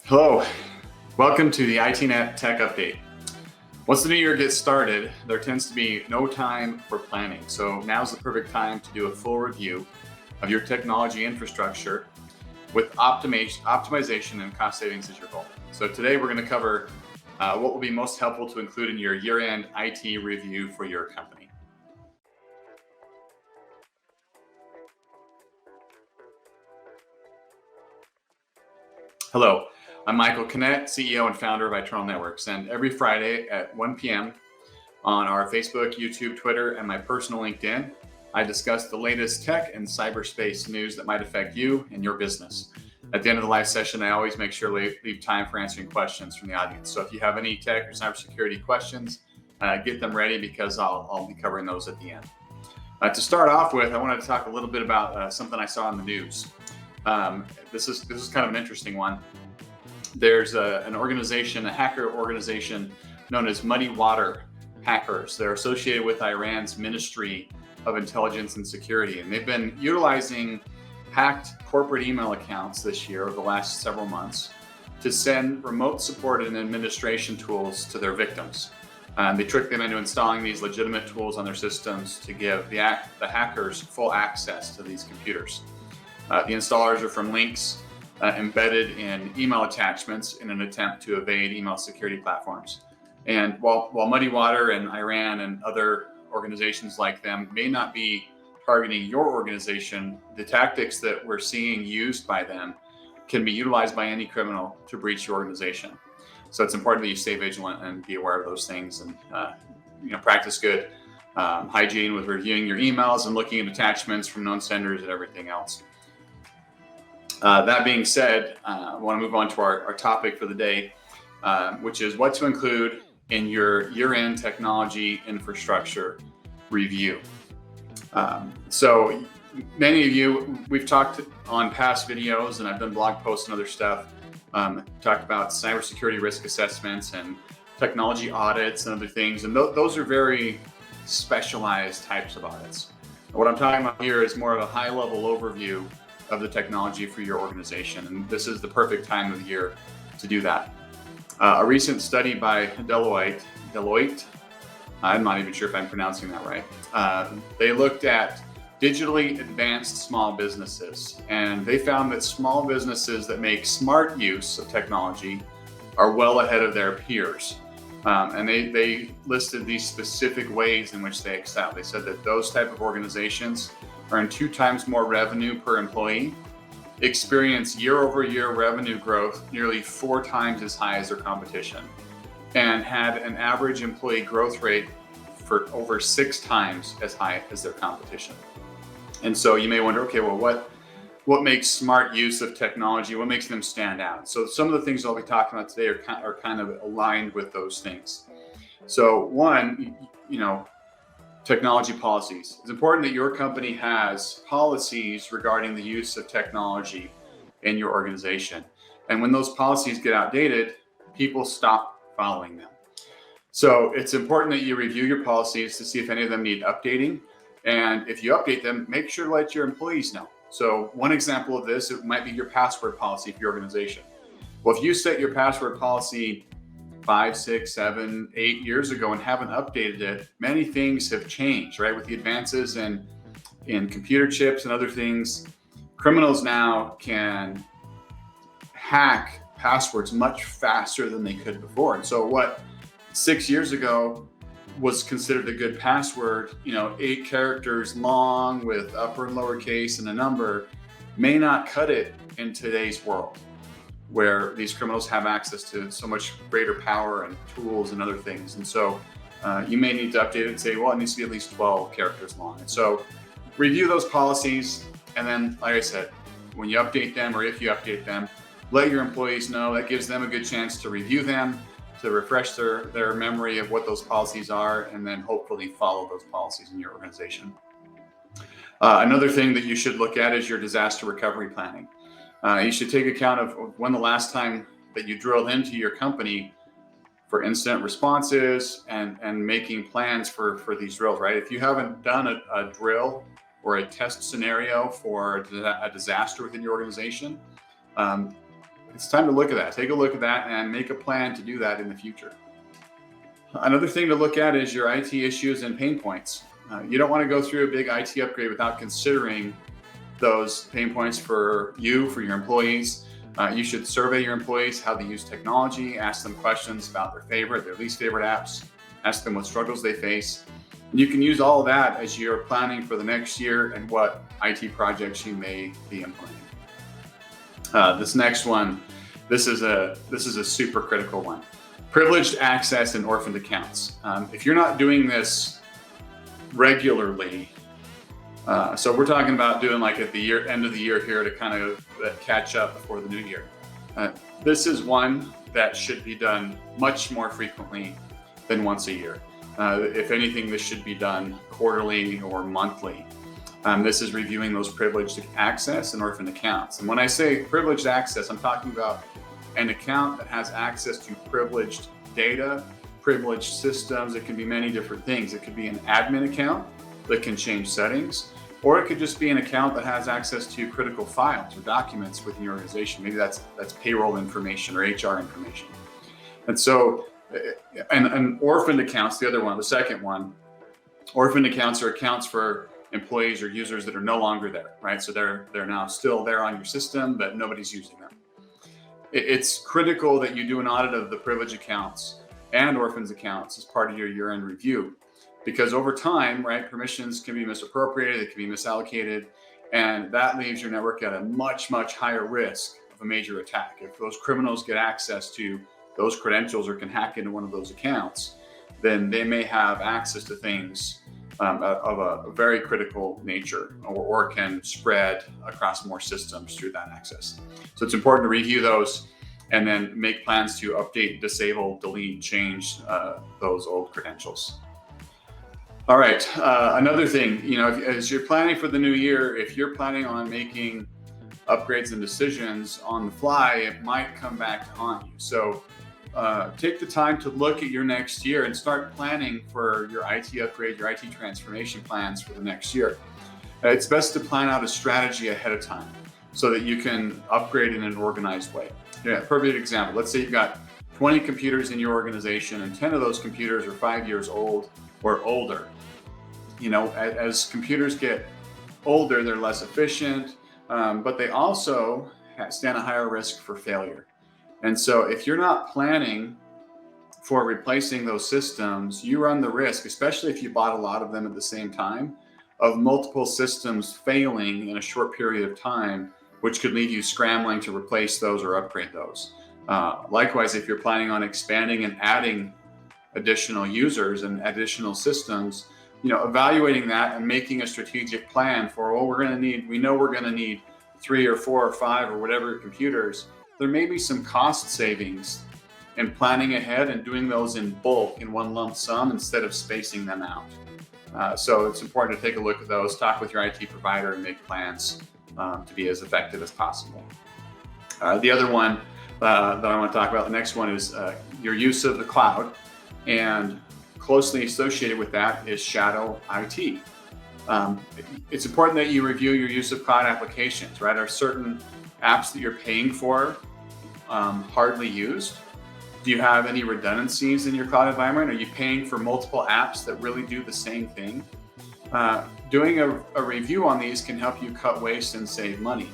Hello, welcome to the ITNet Tech Update. Once the new year gets started, there tends to be no time for planning. So now's the perfect time to do a full review of your technology infrastructure with optimization and cost savings as your goal. So today we're going to cover what will be most helpful to include in your year-end IT review for your company. Hello, I'm Michael Kinnett, CEO and founder of Internal Networks, and every Friday at 1 p.m. on our Facebook, YouTube, Twitter, and my personal LinkedIn, I discuss the latest tech and cyberspace news that might affect you and your business. At the end of the live session, I always make sure to leave time for answering questions from the audience. So if you have any tech or cybersecurity questions, get them ready because I'll be covering those at the end. To start off with, I wanted to talk a little bit about something I saw in the news. This is kind of an interesting one. There's an organization, a hacker organization known as Muddy Water Hackers. They're associated with Iran's Ministry of Intelligence and Security, and they've been utilizing hacked corporate email accounts this year over the last several months to send remote support and administration tools to their victims. They trick them into installing these legitimate tools on their systems to give the hackers full access to these computers. The installers are from links embedded in email attachments in an attempt to evade email security platforms. And while Muddy Water and Iran and other organizations like them may not be targeting your organization, the tactics that we're seeing used by them can be utilized by any criminal to breach your organization. So it's important that you stay vigilant and be aware of those things and practice good hygiene with reviewing your emails and looking at attachments from known senders and everything else. That being said, I want to move on to our topic for the day, which is what to include in your year-end technology infrastructure review. So many of you, we've talked on past videos, and I've done blog posts and other stuff, talked about cybersecurity risk assessments and technology audits and other things, and those are very specialized types of audits. What I'm talking about here is more of a high-level overview of the technology for your organization, and this is the perfect time of the year to do that. A recent study by Deloitte, I'm not even sure if I'm pronouncing that right. They looked at digitally advanced small businesses, and they found that small businesses that make smart use of technology are well ahead of their peers. And they listed these specific ways in which they excel. They said that those type of organizations earn 2 times more revenue per employee, experience year-over-year revenue growth nearly 4 times as high as their competition, and had an average employee growth rate for over 6 times as high as their competition. And so you may wonder, okay, well, what makes smart use of technology? What makes them stand out? So some of the things I'll be talking about today are kind of aligned with those things. So one, technology policies. It's important that your company has policies regarding the use of technology in your organization. And when those policies get outdated, people stop following them. So it's important that you review your policies to see if any of them need updating. And if you update them, make sure to let your employees know. So one example of this, it might be your password policy for your organization. Well, if you set your password policy 5, 6, 7, 8 years ago and haven't updated it, many things have changed, right? With the advances in computer chips and other things, criminals now can hack passwords much faster than they could before. And so what 6 years ago was considered a good password, 8 characters long with upper and lower case and a number, may not cut it in today's world, where these criminals have access to so much greater power and tools and other things. And so you may need to update it and say, well, it needs to be at least 12 characters long. And so review those policies. And then, like I said, when you update them, or if you update them, let your employees know. That gives them a good chance to review them, to refresh their memory of what those policies are, and then hopefully follow those policies in your organization. Another thing that you should look at is your disaster recovery planning. You should take account of when the last time that you drilled into your company for incident responses and making plans for these drills, right? If you haven't done a drill or a test scenario for a disaster within your organization, it's time to look at that. Take a look at that and make a plan to do that in the future. Another thing to look at is your IT issues and pain points. You don't want to go through a big IT upgrade without considering those pain points for you, for your employees. You should survey your employees how they use technology, ask them questions about their favorite, their least favorite apps, ask them what struggles they face. And you can use all of that as you're planning for the next year and what IT projects you may be implementing. This next one, this is a super critical one. Privileged access and orphaned accounts. If you're not doing this regularly, so we're talking about doing like at the end of the year here to kind of catch up before the new year. This is one that should be done much more frequently than once a year. If anything, this should be done quarterly or monthly. This is reviewing those privileged access and orphaned accounts. And when I say privileged access, I'm talking about an account that has access to privileged data, privileged systems. It can be many different things. It could be an admin account that can change settings, or it could just be an account that has access to critical files or documents within your organization. Maybe that's payroll information or HR information. And so, and orphaned accounts, the other one, the second one, orphaned accounts are accounts for employees or users that are no longer there, right? So they're now still there on your system, but nobody's using them. It's critical that you do an audit of the privileged accounts and orphans accounts as part of your year-end review, because over time, right, permissions can be misappropriated, it can be misallocated, and that leaves your network at a much, much higher risk of a major attack. If those criminals get access to those credentials or can hack into one of those accounts, then they may have access to things of a very critical nature, or can spread across more systems through that access. So it's important to review those and then make plans to update, disable, delete, change those old credentials. All right, another thing, as you're planning for the new year, if you're planning on making upgrades and decisions on the fly, it might come back to haunt you. So take the time to look at your next year and start planning for your IT upgrade, your IT transformation plans for the next year. It's best to plan out a strategy ahead of time so that you can upgrade in an organized way. Yeah, perfect example. Let's say you've got 20 computers in your organization and 10 of those computers are 5 years old or older. As computers get older, they're less efficient, but they also stand a higher risk for failure. And so if you're not planning for replacing those systems, you run the risk, especially if you bought a lot of them at the same time, of multiple systems failing in a short period of time, which could leave you scrambling to replace those or upgrade those. Likewise, if you're planning on expanding and adding additional users and additional systems, evaluating that and making a strategic plan for, we know we're going to need 3 or 4 or 5 or whatever computers. There may be some cost savings in planning ahead and doing those in bulk in one lump sum instead of spacing them out. So it's important to take a look at those, talk with your IT provider, and make plans to be as effective as possible. The other one that I want to talk about, the next one, is your use of the cloud, and closely associated with that is shadow IT. It's important that you review your use of cloud applications, right? Are certain apps that you're paying for hardly used? Do you have any redundancies in your cloud environment? Are you paying for multiple apps that really do the same thing? Doing a review on these can help you cut waste and save money.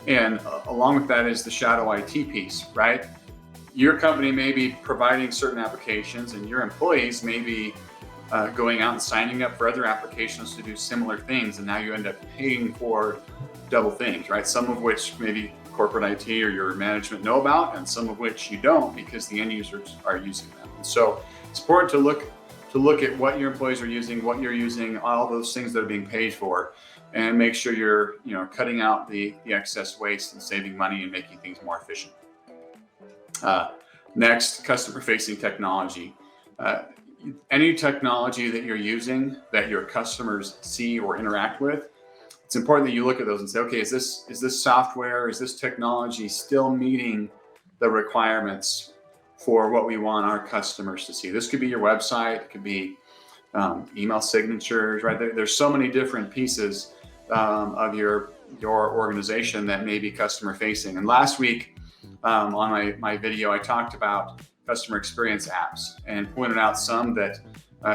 And along with that is the shadow IT piece, right? Your company may be providing certain applications and your employees may be going out and signing up for other applications to do similar things. And now you end up paying for double things, right? Some of which maybe corporate IT or your management know about, and some of which you don't because the end users are using them. And so it's important to look at what your employees are using, what you're using, all those things that are being paid for, and make sure you're cutting out the excess waste and saving money and making things more efficient. Next, customer-facing technology. Any technology that you're using that your customers see or interact with, it's important that you look at those and say, okay, is this software, is this technology still meeting the requirements for what we want our customers to see? This could be your website, it could be email signatures, right? There's so many different pieces of your organization that may be customer facing. And last week, on my video, I talked about customer experience apps and pointed out some that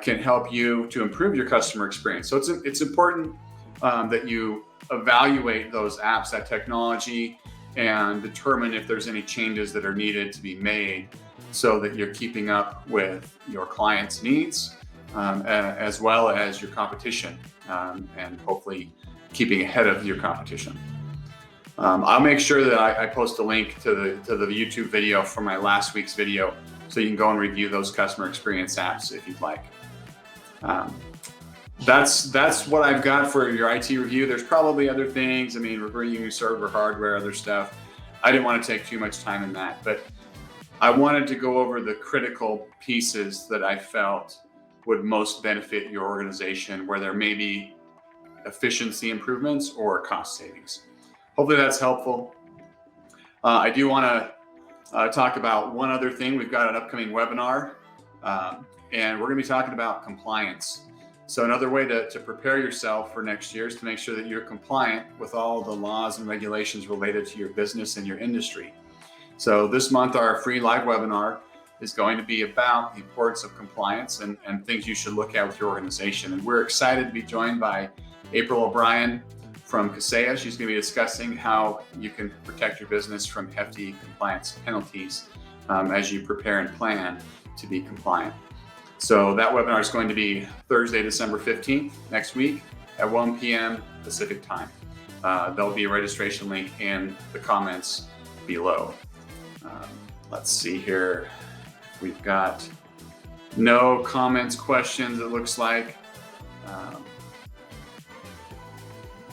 can help you to improve your customer experience. So it's important that you evaluate those apps, that technology, and determine if there's any changes that are needed to be made so that you're keeping up with your clients' needs as well as your competition, and hopefully keeping ahead of your competition. I'll make sure that I post a link to the YouTube video from my last week's video, so you can go and review those customer experience apps if you'd like. That's what I've got for your IT review. There's probably other things. I mean, we're bringing you server hardware, other stuff. I didn't want to take too much time in that, but I wanted to go over the critical pieces that I felt would most benefit your organization, where there may be efficiency improvements or cost savings. Hopefully that's helpful. I do want to talk about one other thing. We've got an upcoming webinar, and we're going to be talking about compliance. So another way to prepare yourself for next year is to make sure that you're compliant with all the laws and regulations related to your business and your industry. So this month, our free live webinar is going to be about the importance of compliance and things you should look at with your organization. And we're excited to be joined by April O'Brien from Kaseya. She's going to be discussing how you can protect your business from hefty compliance penalties as you prepare and plan to be compliant. So that webinar is going to be Thursday, December 15th, next week at 1 p.m. Pacific time. There'll be a registration link in the comments below. Let's see here. We've got no comments, questions, it looks like.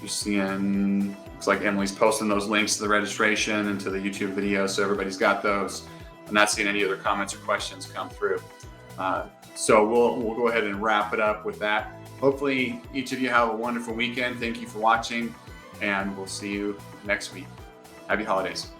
You're seeing, looks like Emily's posting those links to the registration and to the YouTube video, so everybody's got those. I'm not seeing any other comments or questions come through. So we'll go ahead and wrap it up with that. Hopefully each of you have a wonderful weekend. Thank you for watching, and we'll see you next week. Happy holidays.